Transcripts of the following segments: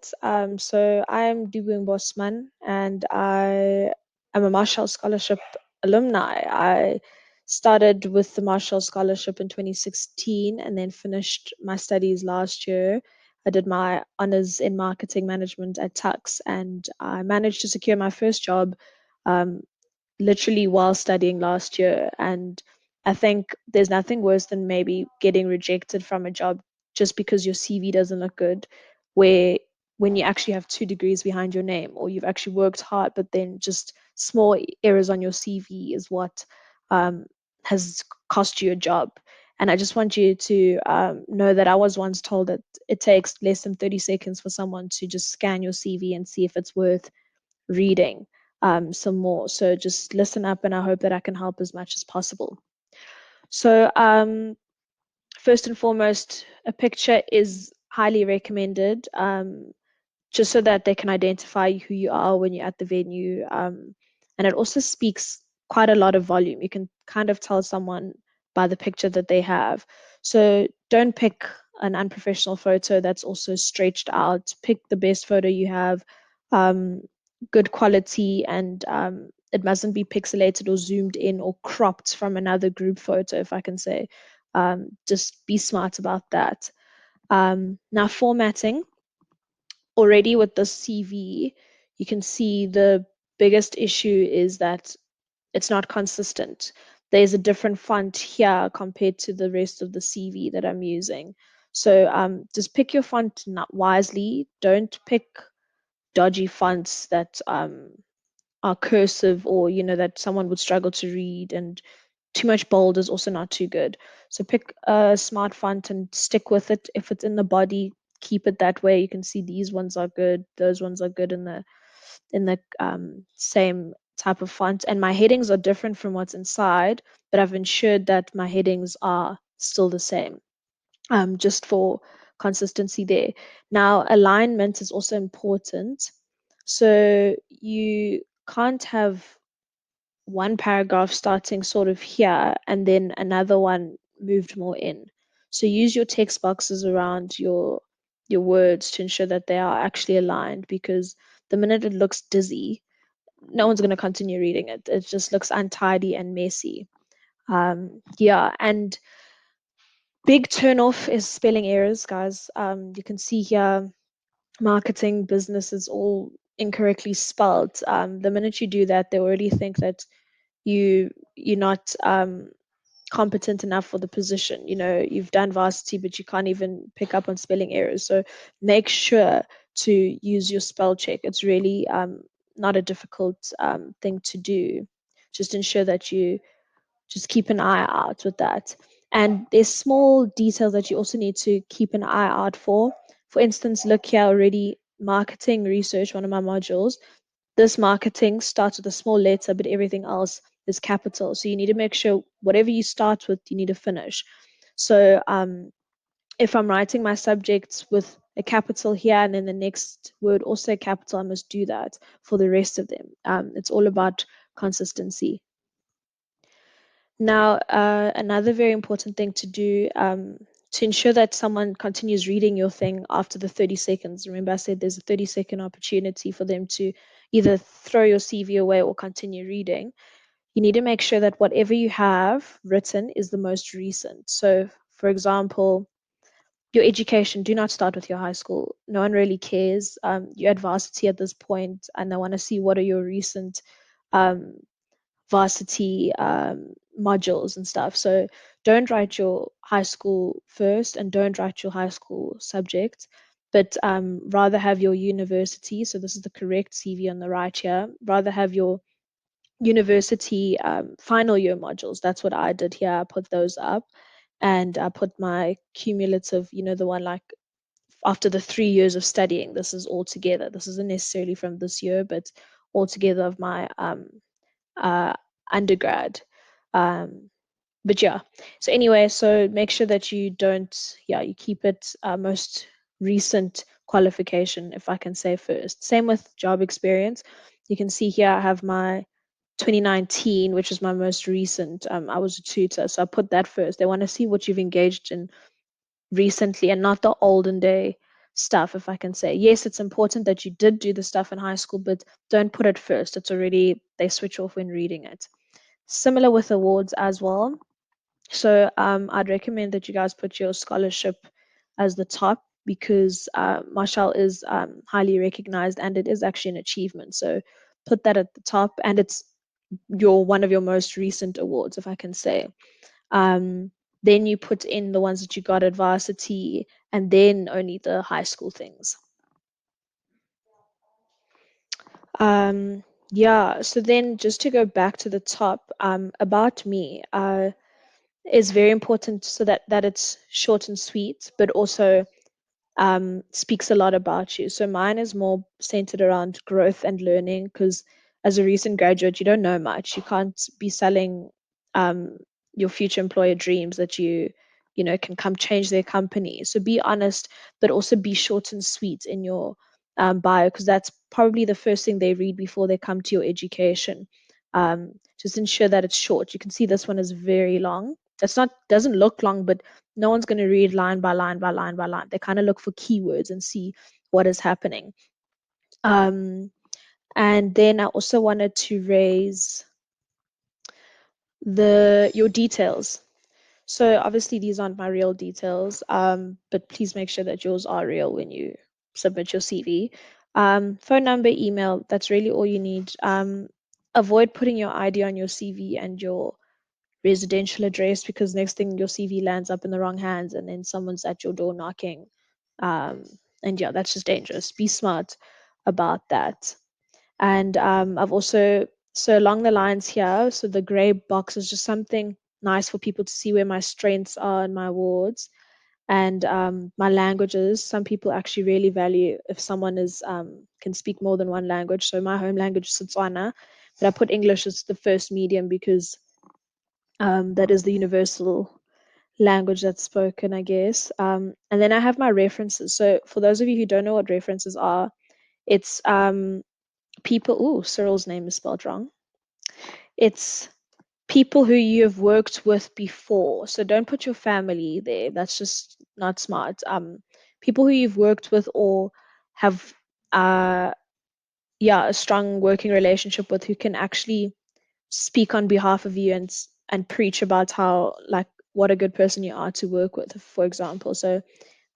start. So I'm Dibueng Bosman, and I am a Moshal Scholarship Alumni. I started with the Moshal Scholarship in 2016 and then finished my studies last year. I did my honors in marketing management at Tux, and I managed to secure my first job um, literally while studying last year. And I think there's nothing worse than maybe getting rejected from a job just because your CV doesn't look good, where when you actually have 2 degrees behind your name or you've actually worked hard, but then just small errors on your CV is what um, has cost you a job. And I just want you to know that I was once told that it takes less than 30 seconds for someone to just scan your CV and see if it's worth reading some more. So just listen up, and I hope that I can help as much as possible. So first and foremost, a picture is highly recommended, just so that they can identify who you are when you're at the venue. And it also speaks quite a lot of volume. You can kind of tell someone by the picture that they have. So don't pick an unprofessional photo that's also stretched out. Pick the best photo you have, um, good quality, and it mustn't be pixelated or zoomed in or cropped from another group photo, if I can say. Just be smart about that. Now, formatting. Already with the CV, you can see the biggest issue is that it's not consistent. There's a different font here compared to the rest of the CV that I'm using. So just pick your font wisely. Don't pick dodgy fonts that are cursive, or that someone would struggle to read, and too much bold is also not too good. So pick a smart font and stick with it. If it's in the body, keep it that way. You can see these ones are good, those ones are good in the same type of font. And my headings are different from what's inside, but I've ensured that my headings are still the same, just for consistency there. Now, alignment is also important. So you can't have one paragraph starting sort of here and then another one moved more in. So use your text boxes around your words to ensure that they are actually aligned, because the minute it looks dizzy, no one's going to continue reading it. It just looks untidy and messy. Yeah, and big turnoff is spelling errors, guys. You can see here marketing, business is all incorrectly spelled. The minute you do that, they already think that you're not competent enough for the position. You've done varsity, but you can't even pick up on spelling errors. So make sure to use your spell check. It's really not a difficult thing to do. Just ensure that you just keep an eye out with that. And there's small details that you also need to keep an eye out for. For instance, look here already, marketing research, one of my modules. This marketing starts with a small letter, but everything else is capital. So you need to make sure whatever you start with, you need to finish. So if I'm writing my subjects with a capital here and then the next word also a capital, I must do that for the rest of them. It's all about consistency. Now, another very important thing to do, to ensure that someone continues reading your thing after the 30 seconds. Remember, I said there's a 30-second opportunity for them to either throw your CV away or continue reading. You need to make sure that whatever you have written is the most recent. So, for example, your education, do not start with your high school. No one really cares. You're at varsity at this point, and they want to see what are your recent um, varsity modules and stuff. So don't write your high school first, and don't write your high school subject, but rather have your university. So this is the correct CV on the right here. Rather have your university final year modules. That's what I did here. I put those up, and I put my cumulative, the one like after the 3 years of studying. This is all together. This isn't necessarily from this year, but all together of my uh, undergrad. But yeah, so anyway, so make sure that you don't, you keep it most recent qualification, if I can say first. Same with job experience. You can see here I have my 2019, which is my most recent. I was a tutor, so I put that first. They want to see what you've engaged in recently and not the olden day stuff, if I can say. Yes, it's important that you did do the stuff in high school, but don't put it first. It's already, they switch off when reading it. Similar with awards as well. So I'd recommend that you guys put your scholarship as the top, because Moshal is highly recognized and it is actually an achievement. So put that at the top, and it's one of your most recent awards, if I can say. Um, then you put in the ones that you got at varsity, and then only the high school things. Yeah, so then just to go back to the top, about me, is very important, so that it's short and sweet, but also speaks a lot about you. So mine is more centered around growth and learning, because as a recent graduate, you don't know much. You can't be selling um, your future employer dreams that you know, can come change their company. So be honest, but also be short and sweet in your bio, because that's probably the first thing they read before they come to your education. Just ensure that it's short. You can see this one is very long. It's not, doesn't look long, but no one's going to read line by line by line by line. They kind of look for keywords and see what is happening. Um, and then I also wanted to raise your details. So obviously these aren't my real details, but please make sure that yours are real when you submit your CV. Phone number, email, that's really all you need. Avoid putting your ID on your CV and your residential address, because next thing your CV lands up in the wrong hands and then someone's at your door knocking. Um, and yeah, that's just dangerous. Be smart about that. And I've also, so along the lines here, so the gray box is just something nice for people to see where my strengths are and my awards. And my languages, some people actually really value if someone is can speak more than one language. So my home language is Setswana, but I put English as the first medium, because that is the universal language that's spoken, I guess. And then I have my references. So for those of you who don't know what references are, it's people. Oh, Cyril's name is spelled wrong. It's people who you have worked with before. So don't put your family there. That's just not smart. People who you've worked with or have, yeah, a strong working relationship with, who can actually speak on behalf of you and preach about how, like, what a good person you are to work with, for example. So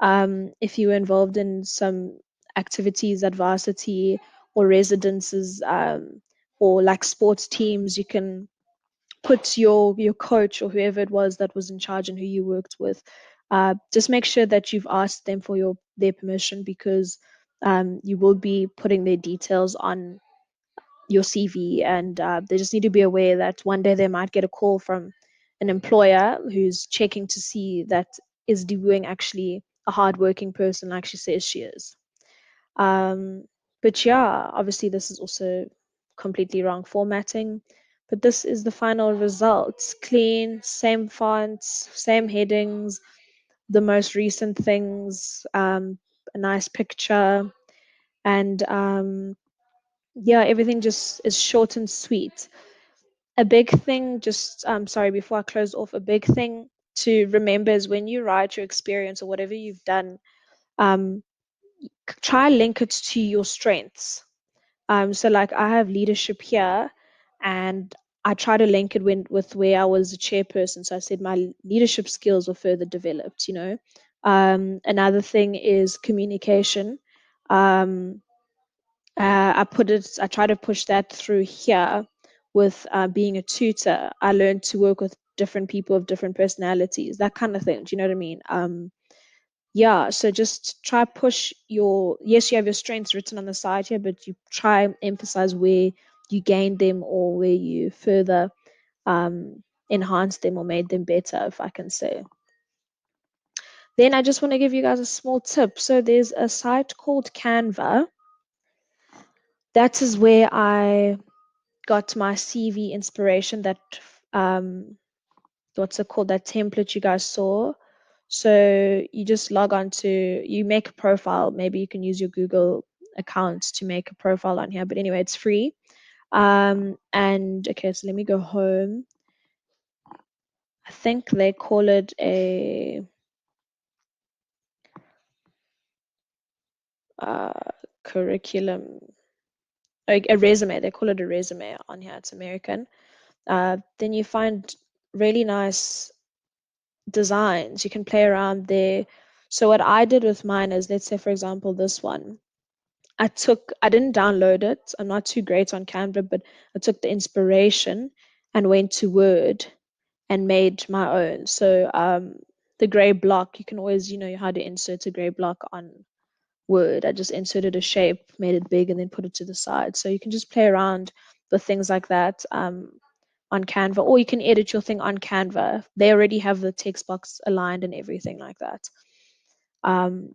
if you were involved in some activities at varsity or residences, or like sports teams, you can put your coach or whoever it was that was in charge and who you worked with. Just make sure that you've asked them for their permission, because you will be putting their details on your CV, and they just need to be aware that one day they might get a call from an employer who's checking to see that is Dibueng actually a hardworking person, like she says she is. Um, but yeah, obviously this is also completely wrong formatting, but this is the final result. Clean, same fonts, same headings, the most recent things, a nice picture, and yeah, everything just is short and sweet. A big thing, just sorry, before I close off, a big thing to remember is when you write your experience or whatever you've done, um, try link it to your strengths. So like I have leadership here, and I try to link it with where I was a chairperson. So I said my leadership skills were further developed, you know. Another thing is communication. Um, I try to push that through here with being a tutor. I learned to work with different people of different personalities, that kind of thing. Do you know what I mean? Yeah, so just try push yes, you have your strengths written on the side here, but you try and emphasize where you gained them or where you further enhanced them or made them better, if I can say. Then I just want to give you guys a small tip. So there's a site called Canva. That is where I got my CV inspiration, that what's it called, that template you guys saw. So you just log on to, you make a profile. Maybe you can use your Google account to make a profile on here. But anyway, it's free. And okay, so let me go home. I think they call it curriculum, like a resume. They call it a resume on here. It's American. Then you find really nice designs. You can play around there. So what I did with mine is, let's say for example, this one. I didn't download it. I'm not too great on Canva, but I took the inspiration and went to Word and made my own. So the gray block, you can always, you know how to insert a gray block on Word. I just inserted a shape, made it big, and then put it to the side. So you can just play around with things like that on Canva, or you can edit your thing on Canva. They already have the text box aligned and everything like that. Um,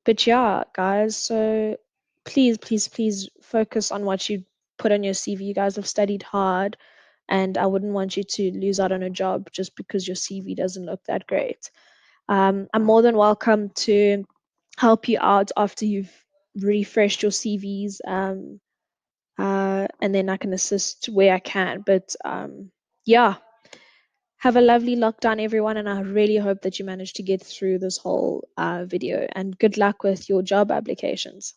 but yeah, guys, so please, please, please focus on what you put on your CV. You guys have studied hard, and I wouldn't want you to lose out on a job just because your CV doesn't look that great. I'm more than welcome to help you out after you've refreshed your CVs, and then I can assist where I can. But yeah, have a lovely lockdown, everyone, and I really hope that you managed to get through this whole video. And good luck with your job applications.